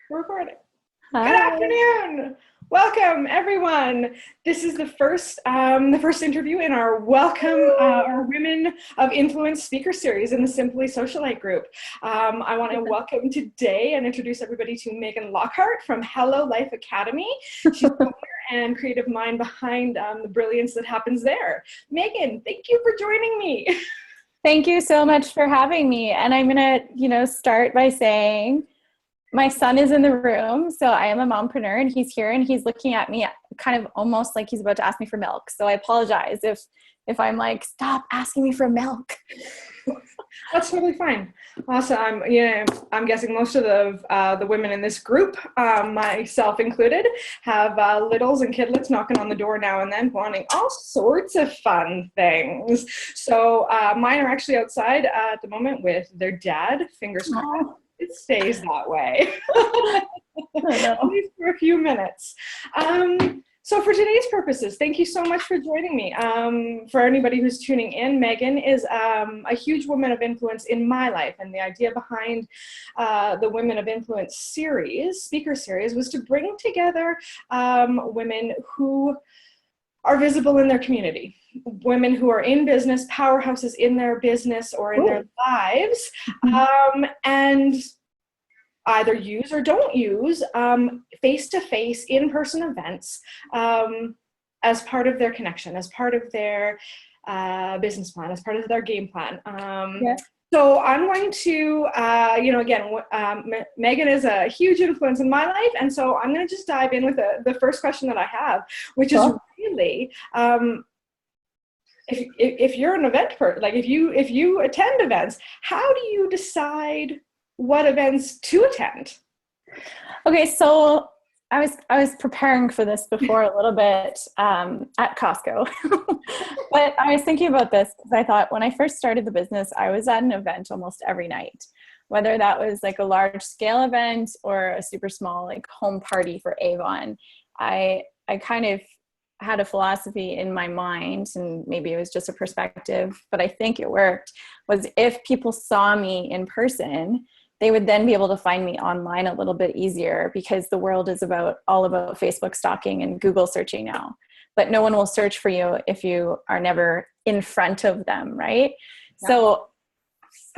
Recording. Hi. Good afternoon. Welcome, everyone. This is the first interview in our our Women of Influence speaker series in the Simply Socialite group. I want to welcome today and introduce everybody to Megan Lockhart from Hello Life Academy. She's the owner and creative mind behind the brilliance that happens there. Megan, thank you for joining me. Thank you so much for having me. And I'm going to, start by saying my son is in the room. So I am a mompreneur and he's here and he's looking at me kind of almost like he's about to ask me for milk. So I apologize if I'm like, stop asking me for milk. That's totally fine. Awesome. I'm guessing most of the women in this group, myself included, have littles and kidlets knocking on the door now and then, wanting all sorts of fun things. So mine are actually outside at the moment with their dad. Fingers crossed it stays that way. At least for a few minutes. So for today's purposes, thank you so much for joining me. For anybody who's tuning in, Megan is a huge woman of influence in my life. And the idea behind the Women of Influence speaker series, was to bring together women who are visible in their community, women who are in business, powerhouses in their business or in their lives, and either use or don't use face-to-face in-person events as part of their connection, as part of their business plan, as part of their game plan. So I'm going to, Megan is a huge influence in my life, and so I'm going to just dive in with the first question that I have, which is really, if you're an event person, like if you attend events, how do you decide what events to attend? Okay, so I was preparing for this before a little bit at Costco, but I was thinking about this because I thought when I first started the business, I was at an event almost every night, whether that was like a large scale event or a super small like home party for Avon. I kind of had a philosophy in my mind, and maybe it was just a perspective, but I think it worked, was if people saw me in person, they would then be able to find me online a little bit easier, because the world is all about Facebook stalking and Google searching now. But no one will search for you if you are never in front of them, right? Yeah. So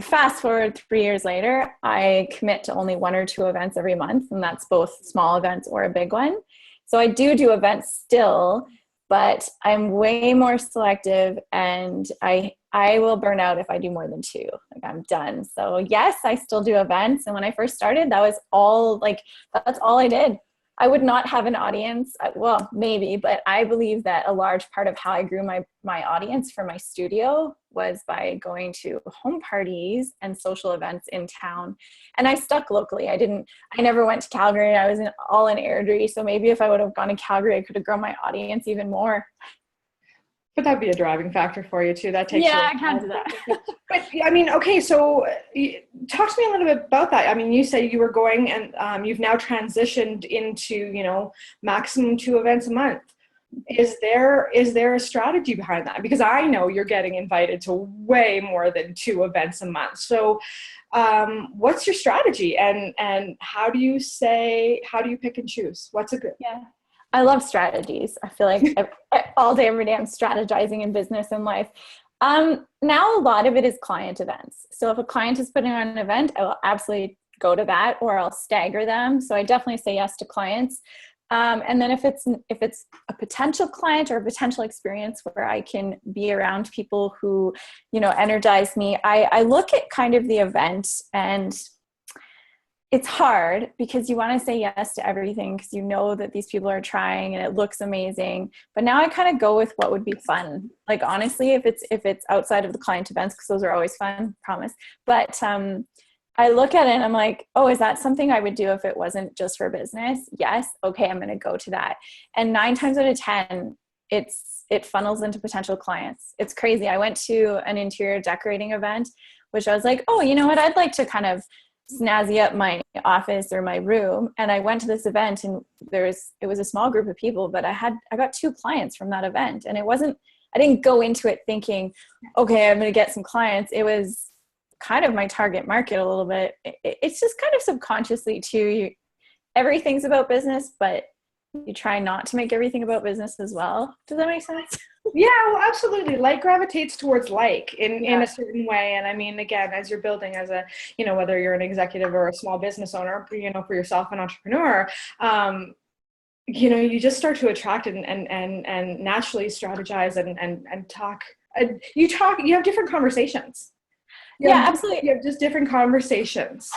fast forward 3 years later, I commit to only 1 or 2 events every month, and that's both small events or a big one. So I do events still, but I'm way more selective, and I will burn out if I do more than 2. Like, I'm done. So yes, I still do events. And when I first started, that's all I did. I would not have an audience. Well, maybe, but I believe that a large part of how I grew my audience for my studio was by going to home parties and social events in town. And I stuck locally. I never went to Calgary. I was all in Airdrie. So maybe if I would have gone to Calgary, I could have grown my audience even more. But that'd be a driving factor for you too. That takes I can't do that. But I mean, okay, so talk to me a little bit about that. I mean, you said you were going, and you've now transitioned into, maximum 2 events a month. Is there a strategy behind that? Because I know you're getting invited to way more than 2 events a month. So what's your strategy, and how do you pick and choose? What's a good? Yeah. I love strategies. I feel like all day, every day, I'm strategizing in business and life. Now a lot of it is client events. So if a client is putting on an event, I will absolutely go to that, or I'll stagger them. So I definitely say yes to clients. And then if it's a potential client or a potential experience where I can be around people who, energize me, I look at kind of the event, and it's hard because you want to say yes to everything because you know that these people are trying and it looks amazing. But now I kind of go with what would be fun. Like, honestly, if it's outside of the client events, because those are always fun, promise. But I look at it and I'm like, oh, is that something I would do if it wasn't just for business? Yes. Okay, I'm going to go to that. And 9 times out of 10, it funnels into potential clients. It's crazy. I went to an interior decorating event, which I was like, oh, you know what? I'd like to kind of snazzy up my office or my room. And I went to this event, and it was a small group of people, but I got 2 clients from that event. And I didn't go into it thinking, okay, I'm going to get some clients. It was kind of my target market a little bit. It's just kind of subconsciously too. Everything's about business, but you try not to make everything about business as well. Does that make sense? Yeah, well, absolutely. Like gravitates towards like in a certain way. And I mean, again, as you're building as a, whether you're an executive or a small business owner, for yourself, an entrepreneur, you just start to attract and naturally strategize and talk. You have different conversations. Absolutely. You have just different conversations.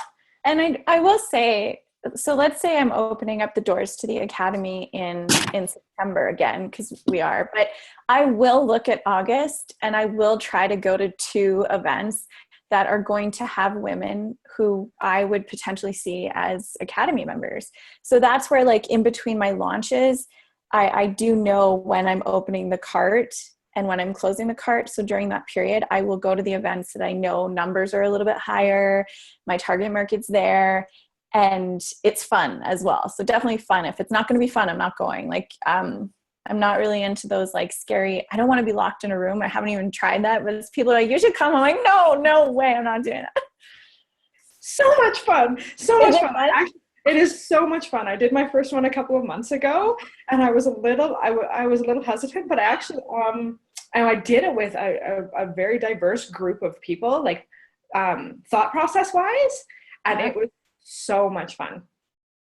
And I will say, so let's say I'm opening up the doors to the Academy in September again, because we are, but I will look at August and I will try to go to 2 events that are going to have women who I would potentially see as Academy members. So that's where, like, in between my launches, I do know when I'm opening the cart and when I'm closing the cart. So during that period, I will go to the events that I know numbers are a little bit higher, my target market's there, and it's fun as well. So definitely fun. If it's not going to be fun, I'm not going. Like, I'm not really into those like scary, I don't want to be locked in a room. I haven't even tried that, but it's people are like, you should come. I'm like, no way, I'm not doing that. So much fun. So much fun. Actually, it is so much fun. I did my first one a couple of months ago, and I was a little hesitant, but I actually, I did it with a very diverse group of people, like, thought process wise, and it was so much fun.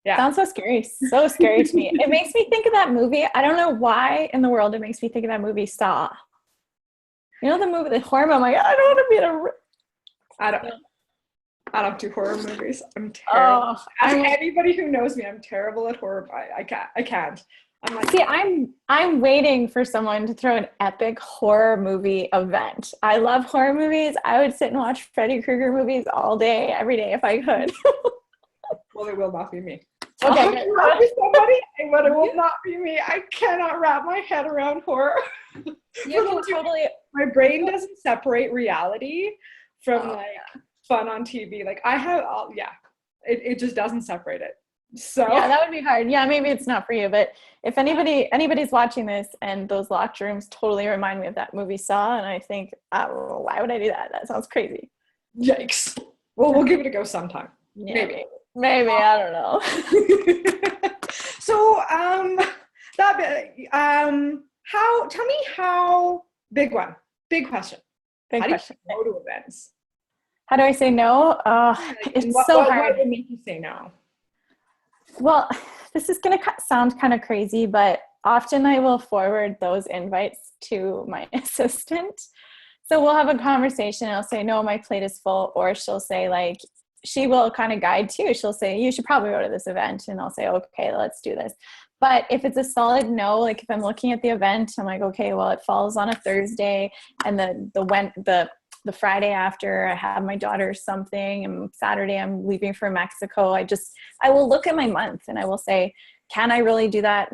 Yeah. Sounds so scary. So scary to me. It makes me think of that movie. I don't know why in the world it makes me think of that movie Saw. You know the movie, the horror movie? I'm like, I don't want to be in a... I don't do horror movies. I'm terrible. Anybody who knows me, I'm terrible at horror. I can't. I'm like, see, I'm waiting for someone to throw an epic horror movie event. I love horror movies. I would sit and watch Freddy Krueger movies all day, every day if I could. Well, it will not be me. Okay. I'll have to somebody, but it will not be me. I cannot wrap my head around horror. You can totally. My brain doesn't separate reality from fun on TV. Like I have, it just doesn't separate it. So yeah, that would be hard. Yeah, maybe it's not for you. But if anybody's watching this and those locked rooms totally remind me of that movie Saw, and I think, why would I do that? That sounds crazy. Yikes. Well, we'll give it a go sometime. Yeah, maybe I don't know. So, tell me how, big question. Big how question. Do you go to events? How do I say no? It's so hard. What would make you say no? Well, this is going to sound kind of crazy, but often I will forward those invites to my assistant. So we'll have a conversation and I'll say, no, my plate is full. Or she'll say, like, she will kind of guide too. She'll say, you should probably go to this event. And I'll say, okay, let's do this. But if it's a solid no, like if I'm looking at the event, I'm like, okay, well, it falls on a Thursday, and the Friday after I have my daughter's something, and Saturday I'm leaving for Mexico. I will look at my month and I will say, can I really do that?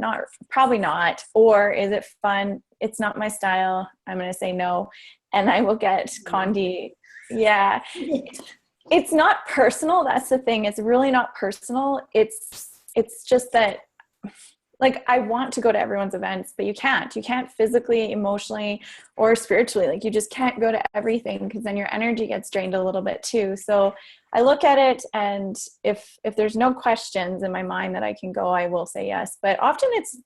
Probably not. Or is it fun? It's not my style. I'm going to say no. And I will get Condi. Yeah. It's not personal. That's the thing. It's really not personal. It's just that, like, I want to go to everyone's events, but you can't physically, emotionally, or spiritually. Like, you just can't go to everything because then your energy gets drained a little bit too. So I look at it, and if there's no questions in my mind that I can go, I will say yes. But often it's,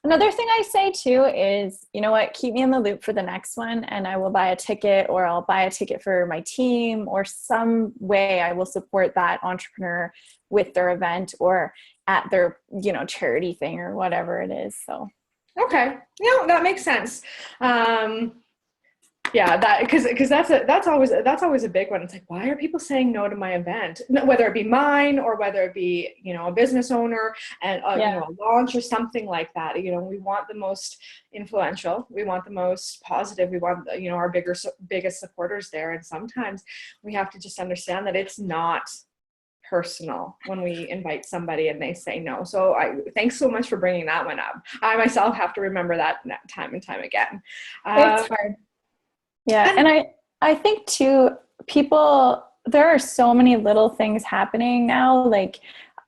another thing I say too is, you know what, keep me in the loop for the next one, and I will buy a ticket, or I'll buy a ticket for my team, or some way I will support that entrepreneur with their event or at their, charity thing or whatever it is. So. Okay. No, that makes sense. Yeah, because that's always a big one. It's like, why are people saying no to my event? Whether it be mine or whether it be, a business owner and a launch or something like that. We want the most influential, we want the most positive, we want our biggest supporters there. And sometimes we have to just understand that it's not personal when we invite somebody and they say no. So thanks so much for bringing that one up. I myself have to remember that time and time again. It's hard. Yeah. And I think too, there are so many little things happening now. Like,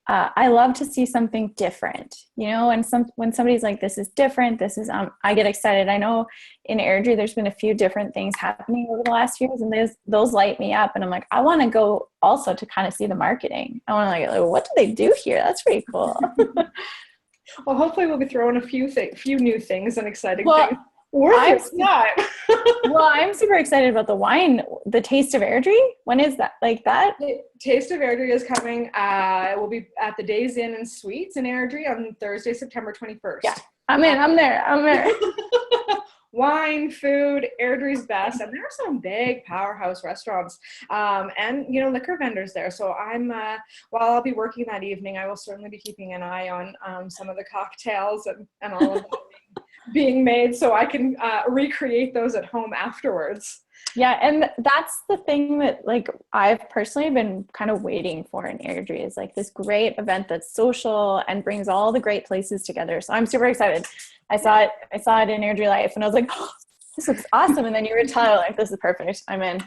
I love to see something different, you know, and when somebody's like, this is different, this is, I get excited. I know in Airdrie, there's been a few different things happening over the last few years, and those light me up. And I'm like, I want to go also to kind of see the marketing. I want to like, what do they do here? That's pretty cool. Well, hopefully we'll be throwing a few new things and exciting Well, things. Worth it time. Well, I'm super excited about the wine, the Taste of Airdrie. When is that? Like that? The Taste of Airdrie is coming. It will be at the Days Inn and Suites in Airdrie on Thursday, September 21st. Yeah, I'm there. Wine, food, Airdrie's best, and there are some big powerhouse restaurants, and liquor vendors there. So while I'll be working that evening, I will certainly be keeping an eye on some of the cocktails and all of that being made, so I can recreate those at home afterwards. Yeah, and that's the thing that like I've personally been kind of waiting for in Airdrie, is like this great event that's social and brings all the great places together. So I'm super excited. I saw it in Airdrie Life, and I was like, oh, this looks awesome. And then you were telling like, this is perfect. I'm in.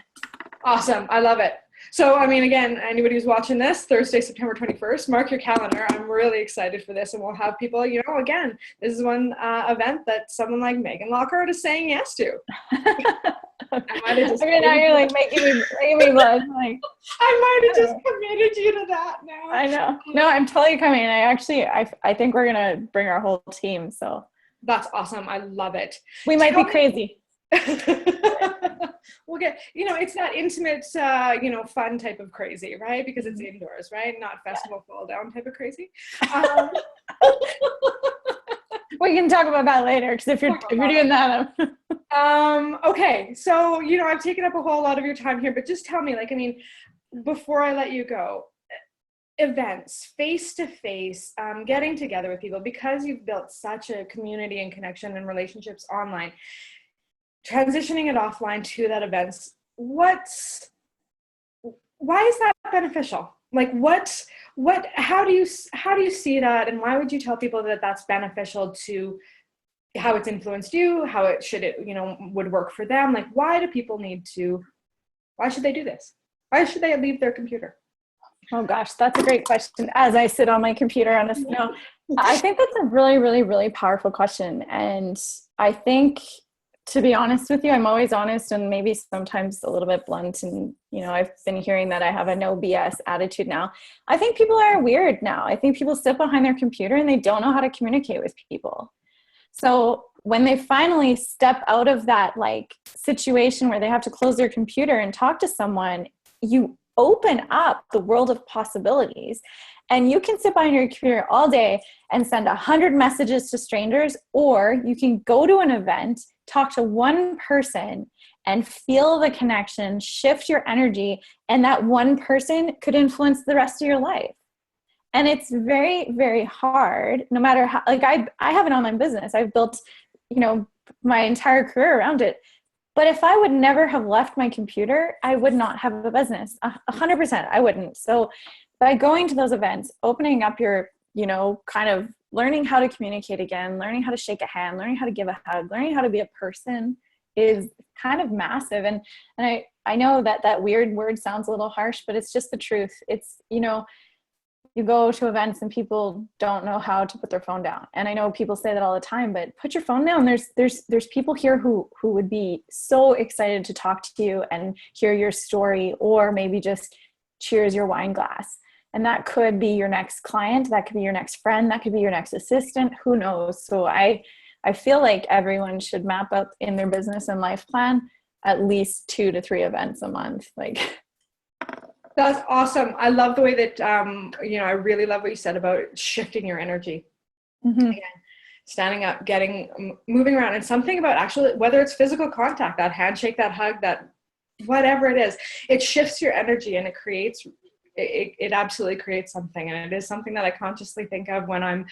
Awesome. I love it. So, I mean, again, anybody who's watching this, Thursday, September 21st, mark your calendar. I'm really excited for this. And we'll have people, again, this is one event that someone like Megan Lockhart is saying yes to. Now you're like making me blush. Like, I might have just committed you to that now. I know. No, I'm totally coming. I think we're going to bring our whole team. So that's awesome. I love it. We might be crazy. We'll get, it's that intimate, fun type of crazy, right? Because it's indoors, right? Not festival fall down type of crazy. We can talk about that later, because if you're doing that. Okay. So, I've taken up a whole lot of your time here, but just tell me, before I let you go, events, face-to-face, getting together with people, because you've built such a community and connection and relationships online, transitioning it offline to that events, why is that beneficial? Like how do you see that, and why would you tell people that that's beneficial to how it's influenced you, how it would work for them? Like, why should they do this? Why should they leave their computer? Oh gosh, that's a great question. As I sit on my computer on a snow, I think that's a really, really, really powerful question. And I think, to be honest with you, I'm always honest and maybe sometimes a little bit blunt. And, I've been hearing that I have a no BS attitude now. I think people are weird now. I think people sit behind their computer and they don't know how to communicate with people. So when they finally step out of that situation where they have to close their computer and talk to someone, you open up the world of possibilities. And you can sit behind your computer all day and send 100 messages to strangers, or you can go to an event, talk to one person and feel the connection, shift your energy, and that one person could influence the rest of your life. And it's very, very hard, no matter how, I have an online business. I've built, my entire career around it. But if I would never have left my computer, I would not have a business. 100%, I wouldn't. So by going to those events, opening up your, kind of learning how to communicate again, learning how to shake a hand, learning how to give a hug, learning how to be a person is kind of massive. And I know that weird word sounds a little harsh, but it's just the truth. It's, you go to events and people don't know how to put their phone down. And I know people say that all the time, but put your phone down. There's people here who would be so excited to talk to you and hear your story, or maybe just cheers your wine glass. And that could be your next client. That could be your next friend. That could be your next assistant. Who knows? So I feel like everyone should map out in their business and life plan at least 2 to 3 events a month. That's awesome. I love the way that, I really love what you said about shifting your energy. Mm-hmm. Again, standing up, moving around, and something about actually, whether it's physical contact, that handshake, that hug, that whatever it is, it shifts your energy and it absolutely creates something. And it is something that I consciously think of when I'm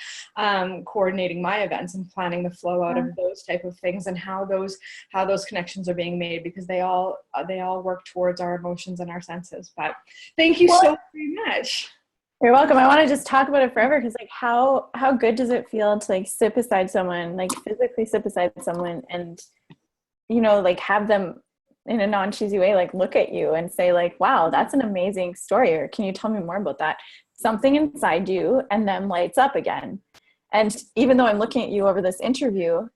coordinating my events and planning the flow out of those type of things, and how those connections are being made, because they all work towards our emotions and our senses. But thank you so very much. You're welcome. I want to just talk about it forever, because how good does it feel to sit beside someone, physically sit beside someone, and have them in a non-cheesy way, like look at you and say like, wow, that's an amazing story. Or can you tell me more about that? Something inside you and then lights up again. And even though I'm looking at you over this interview,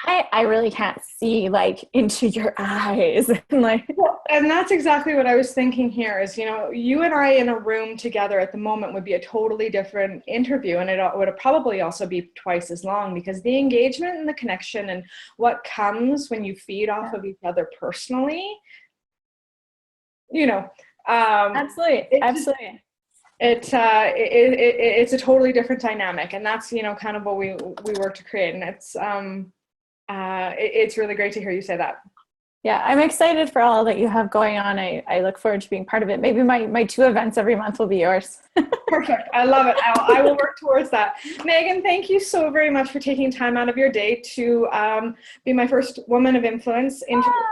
I really can't see like into your eyes. Like, Well, and that's exactly what I was thinking here is, you and I in a room together at the moment would be a totally different interview, and it would probably also be twice as long, because the engagement and the connection and what comes when you feed off of each other personally, absolutely, absolutely. It's a totally different dynamic, and that's, kind of what we work to create. And it's really great to hear you say that. Yeah, I'm excited for all that you have going on. I look forward to being part of it. Maybe my 2 events every month will be yours. Perfect. I love it. I will work towards that. Megan, thank you so very much for taking time out of your day to be my first Woman of Influence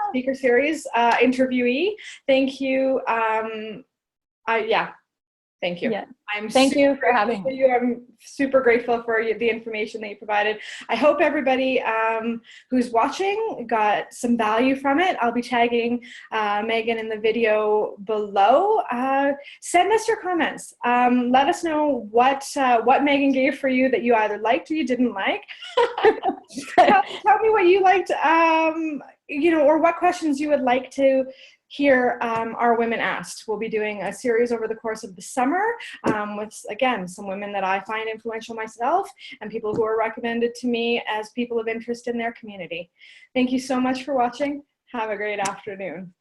speaker series interviewee. Thank you. Thank you. Yeah. Thank you for having me. I'm super grateful for the information that you provided. I hope everybody who's watching got some value from it. I'll be tagging Megan in the video below. Send us your comments. Let us know what Megan gave for you that you either liked or you didn't like. Tell me what you liked, or what questions you would like to hear our women asked. We'll be doing a series over the course of the summer with, again, some women that I find influential myself and people who are recommended to me as people of interest in their community. Thank you so much for watching. Have a great afternoon.